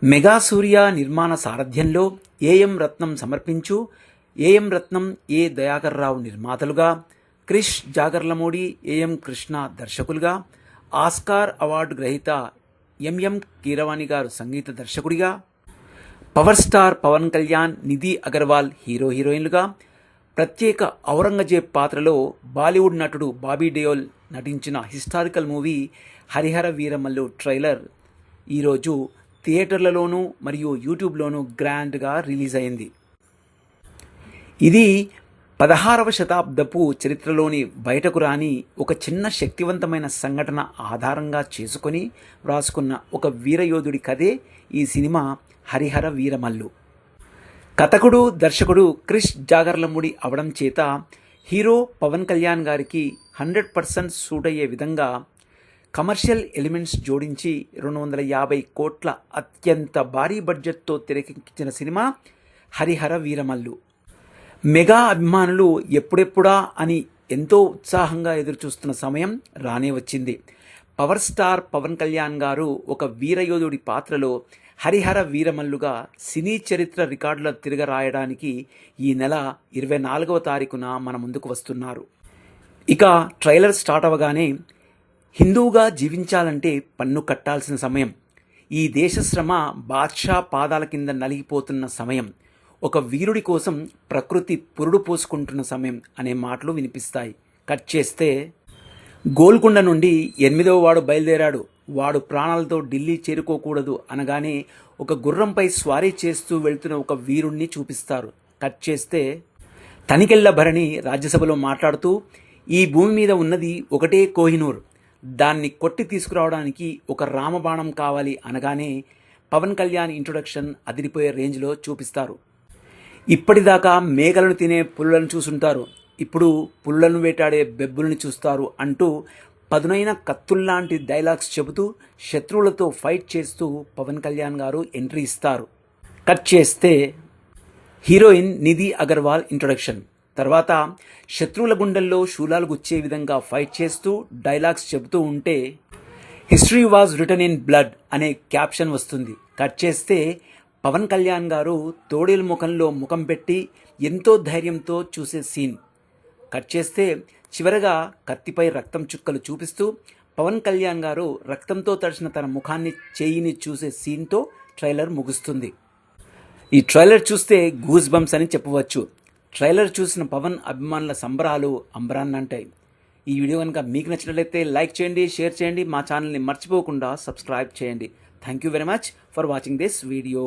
Mega సూర్య నిర్మాణ సారథ్యంలో ఏఎం రత్నం సమర్పించు ఏఎం రత్నం ఏ దయాకర్ రావు నిర్మాతలుగా, క్రిష్ జాగర్లమూడి ఏఎం కృష్ణ దర్శకులుగా, ఆస్కార్ అవార్డు గ్రహీత ఎంఎం కీరవాణి గారు సంగీత దర్శకుడిగా, పవర్ స్టార్ పవన్ కళ్యాణ్, నిధి అగర్వాల్ హీరోయిన్లుగా, ప్రత్యేక ఔరంగజేబ్ పాత్రలో బాలీవుడ్ నటుడు బాబీ డియోల్ నటించిన historical movie Harihara Veeramallu trailer ఈరోజు థియేటర్లలోనూ మరియు యూట్యూబ్లోనూ గ్రాండ్గా రిలీజ్ అయింది. ఇది 16వ శతాబ్దపు చరిత్రలోని బయటకు రాని ఒక చిన్న శక్తివంతమైన సంఘటన ఆధారంగా చేసుకొని వ్రాసుకున్న ఒక వీరయోధుడి కథే ఈ సినిమా హరిహర వీరమల్లు. కథకుడు, దర్శకుడు క్రిష్ జాగర్లమూడి అవడం చేత హీరో పవన్ కళ్యాణ్ గారికి 100% సూట్ అయ్యే విధంగా కమర్షియల్ ఎలిమెంట్స్ జోడించి 250 కోట్ల అత్యంత భారీ బడ్జెట్తో తెరకెక్కించిన సినిమా హరిహర వీరమల్లు. మెగా అభిమానులు ఎప్పుడెప్పుడా అని ఎంతో ఉత్సాహంగా ఎదురుచూస్తున్న సమయం రానే వచ్చింది. పవర్ స్టార్ పవన్ కళ్యాణ్ గారు ఒక వీరయోధుడి పాత్రలో హరిహర వీరమల్లుగా సినీ చరిత్ర రికార్డుల తిరగరాయడానికి ఈ నెల 24వ తారీఖున మన ముందుకు వస్తున్నారు. ఇక ట్రైలర్ స్టార్ట్ అవ్వగానే హిందువుగా జీవించాలంటే పన్ను కట్టాల్సిన సమయం, ఈ దేశ శ్రమ బాద్షా పాదాల కింద నలిగిపోతున్న సమయం, ఒక వీరుడి కోసం ప్రకృతి పురుడు పోసుకుంటున్న సమయం అనే మాటలు వినిపిస్తాయి. కట్ చేస్తే గోల్కొండ నుండి 8వ వాడు బయలుదేరాడు, వాడు ప్రాణాలతో ఢిల్లీ చేరుకోకూడదు అనగానే ఒక గుర్రంపై స్వారీ చేస్తూ వెళ్తున్న ఒక వీరుణ్ణి చూపిస్తారు. కట్ చేస్తే తనికెళ్ల భరణి రాజ్యసభలో మాట్లాడుతూ ఈ భూమి మీద ఉన్నది ఒకటే కోహినూర్, దాన్ని కొట్టి తీసుకురావడానికి ఒక రామబాణం కావాలి అనగానే పవన్ కళ్యాణ్ ఇంట్రొడక్షన్ అదిరిపోయే రేంజ్లో చూపిస్తారు. ఇప్పటిదాకా మేకలను తినే పులులను చూసుంటారు, ఇప్పుడు పులులను వేటాడే బెబ్బుల్ని చూస్తారు అంటూ పదునైన కత్తుల్లాంటి డైలాగ్స్ చెబుతూ శత్రువులతో ఫైట్ చేస్తూ పవన్ కళ్యాణ్ గారు ఎంట్రీ ఇస్తారు. కట్ చేస్తే హీరోయిన్ నిధి అగర్వాల్ ఇంట్రొడక్షన్, తర్వాత శత్రువుల గుండెల్లో శూలాలు గుచ్చే విధంగా ఫైట్ చేస్తూ డైలాగ్స్ చెబుతూ ఉంటే history was return in blood అనే క్యాప్షన్ వస్తుంది. కట్ చేస్తే పవన్ కళ్యాణ్ గారు తోడేలు ముఖంలో ముఖం పెట్టి ఎంతో ధైర్యంతో చూసే సీన్. కట్ చేస్తే చివరగా కత్తిపై రక్తం చుక్కలు చూపిస్తూ పవన్ కళ్యాణ్ గారు రక్తంతో తడిసిన తన ముఖాన్ని చేయిని చూసే సీన్తో ట్రైలర్ ముగుస్తుంది. ఈ ట్రైలర్ చూస్తే గూస్ బంప్స్ అని చెప్పవచ్చు. ట్రైలర్ చూసిన పవన్ అభిమానుల సంబరాలు అంబరాన్నంటాయి. ఈ వీడియో కనుక మీకు నచ్చినట్లయితే లైక్ చేయండి, షేర్ చేయండి, మా ఛానల్ని మర్చిపోకుండా సబ్స్క్రైబ్ చేయండి. Thank you very much for watching this video.